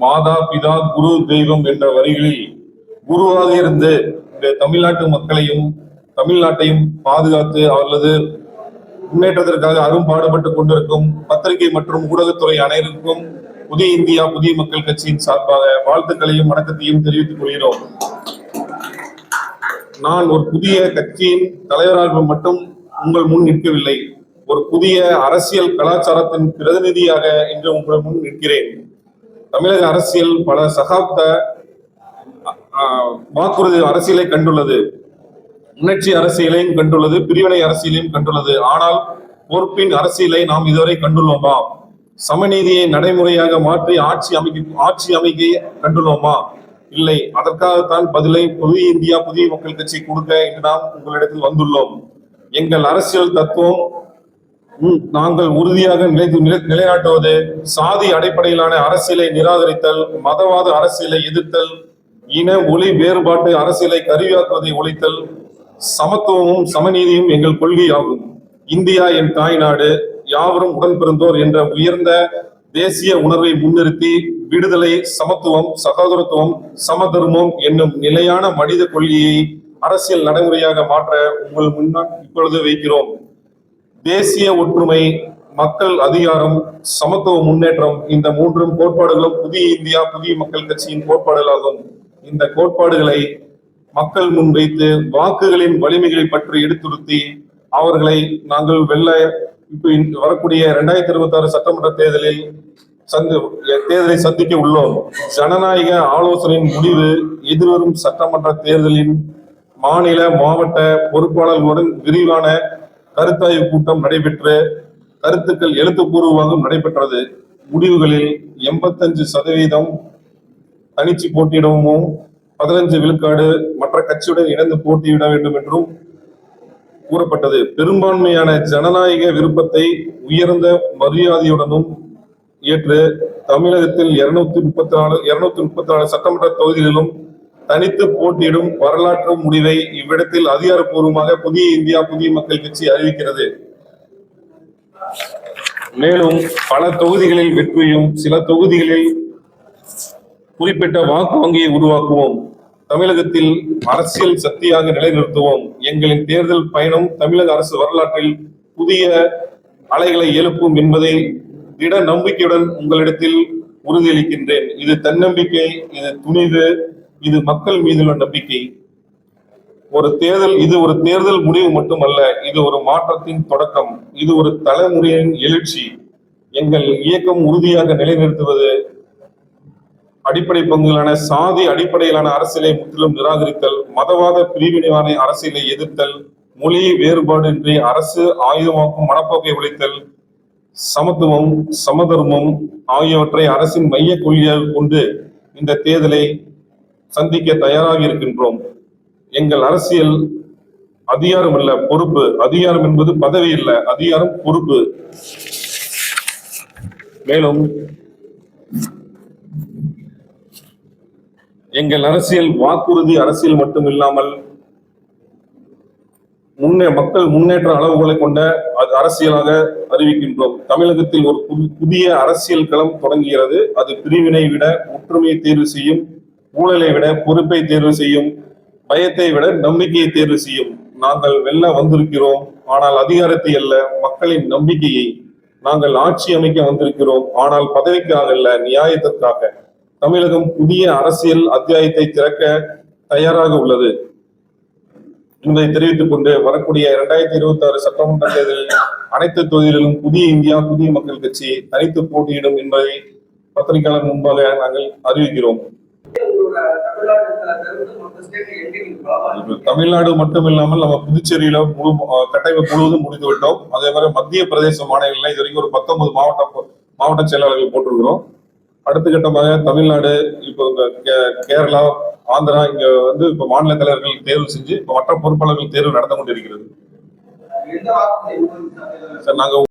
மாதா பிதா குரு தெய்வம் என்ற வரிகளில் குருவாக இருந்து இந்த தமிழ்நாட்டு மக்களையும் தமிழ்நாட்டையும் பாதுகாத்து அவர்களது முன்னேற்றத்திற்காக அரும்பாடுபட்டுக் கொண்டிருக்கும் பத்திரிகை மற்றும் ஊடகத்துறை அனைவருக்கும் புதிய இந்தியா புதிய மக்கள் கட்சியின் சார்பாக வாழ்த்துக்களையும் வணக்கத்தையும் தெரிவித்துக் கொள்கிறோம். நான் ஒரு புதிய கட்சியின் தலைவராக மட்டும் உங்கள் முன் நிற்கவில்லை, ஒரு புதிய அரசியல் கலாச்சாரத்தின் பிரதிநிதியாக இன்று உங்கள் முன் நிற்கிறேன். தமிழக அரசியல் பல சகாப்த வாக்குறுதி அரசியலை கண்டுள்ளது, உணர்ச்சி அரசியலையும் கண்டுள்ளது, பிரிவினை அரசியலையும் கண்டுள்ளது. ஆனால் பொறுப்பின் அரசியலை நாம் இதுவரை கண்டுள்ளோமா? சமநீதியை நடைமுறையாக மாற்றி ஆட்சி அமைக்க கண்டுள்ளோமா? இல்லை. அதற்காகத்தான் பதிலை புதிய இந்தியா புதிய மக்கள் கட்சி கொடுக்க இன்று நாம் உங்களிடத்தில் வந்துள்ளோம். எங்கள் அரசியல் தத்துவம் நாங்கள் உறுதியாக நிலைநாட்டுவது சாதி அடிப்படையிலான அரசியலை நிராகரித்தல், மதவாத அரசியலை எதிர்த்தல், இன ஒளி வேறுபாட்டு அரசியலை கருவியாக்குவதை ஒழித்தல், சமத்துவமும் சமநீதியும் எங்கள் கொள்கையாகும். இந்தியா என் தாய்நாடு, யாவரும் உடன் பிறந்தோர் என்ற உயர்ந்த தேசிய உணர்வை முன்னிறுத்தி விடுதலை, சமத்துவம், சகோதரத்துவம், சமதர்மம் என்னும் நிலையான மனித கொள்கையை அரசியல் நடைமுறையாக மாற்ற உங்கள் முன்னால் இப்பொழுது வைக்கிறோம். தேசிய ஒற்றுமை, மக்கள் அதிகாரம், சமத்துவ முன்னேற்றம், இந்த மூன்றும் கோட்பாடுகளும் புதிய இந்தியா புதிய மக்கள் கட்சியின் கோட்பாடுகளாகும். இந்த கோட்பாடுகளை மக்கள் முன் வைத்து வாக்குகளின் வலிமைகளை பற்றி எடுத்துறுத்தி அவர்களை நாங்கள் வரக்கூடிய 2026 சட்டமன்ற தேர்தலை சந்திக்க உள்ளோம். ஜனநாயக ஆலோசனையின் முடிவு எதிர்வரும் சட்டமன்ற தேர்தலின் மாநில மாவட்ட பொறுப்பாளர்களுடன் விரிவான கருத்தாய்வு கூட்டம் நடைபெற்று கருத்துக்கள் எழுத்துப்பூர்வமாகவும் நடைபெற்றது. முடிவுகளில் 85% தனிச்சு போட்டியிடவும் 15 விழுக்காடு மற்ற கட்சியுடன் இணைந்து போட்டியிட வேண்டும் என்றும் கூறப்பட்டது. பெரும்பான்மையான ஜனநாயக விருப்பத்தை உயர்ந்த மரியாதையுடனும் ஏற்று தமிழகத்தில் 234 சட்டமன்ற தொகுதிகளிலும் தனித்து போட்டியிடும் வரலாற்று முடிவை இவ்விடத்தில் அதிகாரப்பூர்வமாக புதிய இந்தியா புதிய மக்கள் கட்சி அறிவிக்கிறது. மேலும் பல தொகுதிகளில் வெற்றியும் சில தொகுதிகளில் குறிப்பிட்ட வாக்கு வங்கியை உருவாக்குவோம். தமிழகத்தில் அரசியல் சக்தியாக நிலைநிறுத்துவோம். எங்களின் தேர்தல் பயணம் தமிழக அரசு வரலாற்றில் புதிய அலைகளை எழுப்பும் என்பதை திட நம்பிக்கையுடன் உங்களிடத்தில் உறுதியளிக்கின்றேன். இது தன்னம்பிக்கை, இது துணிவு, இது மக்கள் மீதுள்ள நம்பிக்கை. இது ஒரு தேர்தல் முடிவு மட்டுமல்ல, இது ஒரு மாற்றத்தின் தொடக்கம், இது ஒரு தலைமுறையின் எழுச்சி. எங்கள் இயக்கம் உறுதியாக நிலைநிறுத்துவது அடிப்படை பங்குகளான சாதி அடிப்படையிலான அரசியலை முற்றிலும் நிராகரித்தல், மதவாத பிரிவினைவாத அரசியலை எதிர்த்தல், மொழி வேறுபாடின்றி அரசு ஆயுதமாக்கும் மனப்போக்கை ஒழித்தல், சமத்துவம் சமதர்மம் ஆகியவற்றை அரசின் மைய கொள்கையாக கொண்டு இந்த தேர்தலை சந்திக்க தயாராக இருக்கின்றோம். எங்கள் அரசியல் அதிகாரம் அல்ல, பொறுப்பு. அதிகாரம் என்பது பதவி இல்ல, அதிகாரம் பொறுப்பு. மேலும் எங்கள் அரசியல் வாக்குறுதி அரசியல் மட்டும் இல்லாமல் மக்கள் முன்னேற்ற அளவுகளை கொண்ட அரசியலாக அறிவிக்கின்றோம். தமிழகத்தில் ஒரு புதிய அரசியல் களம் தொடங்குகிறது. அது பிரிவினை விட ஒற்றுமையை தேர்வு செய்யும், ஊழலை விட பொறுப்பை தேர்வு செய்யும், பயத்தை விட நம்பிக்கையை தேர்வு செய்யும். நாங்கள் வெல்ல வந்திருக்கிறோம், ஆனால் அதிகாரத்தை அல்ல, மக்களின் நம்பிக்கையை. நாங்கள் ஆட்சி அமைக்க வந்திருக்கிறோம், ஆனால் பதவிக்காக அல்ல, நியாயத்திற்காக. தமிழகம் புதிய அரசியல் அத்தியாயத்தை திறக்க தயாராக உள்ளது என்பதை தெரிவித்துக் கொண்டு வரக்கூடிய 2026 சட்டமன்ற தேர்தலில் அனைத்து தொகுதிகளிலும் புதிய இந்தியா புதிய மக்கள் கட்சி தனித்து போட்டியிடும் என்பதை பத்திரிகையாளர் முன்பாக நாங்கள் அறிவிக்கிறோம். தமிழ்நாடு மட்டுமில்லாமல் நம்ம புதுச்சேரியில கட்டமைப்பு முழுவதும் முடித்து விட்டோம். அதே மாதிரி மத்திய பிரதேச மாநிலங்கள்ல இது வரைக்கும் ஒரு 19 மாவட்ட செயலாளர்கள் போட்டிருக்கிறோம். அடுத்த கட்டமாக தமிழ்நாடு, இப்போ கேரளா, ஆந்திரா, இங்க இப்ப மாநில தலைவர்கள் தேர்வு செஞ்சு இப்ப மற்ற பொறுப்பாளர்கள் தேர்வு நடந்து கொண்டிருக்கிறது. நாங்க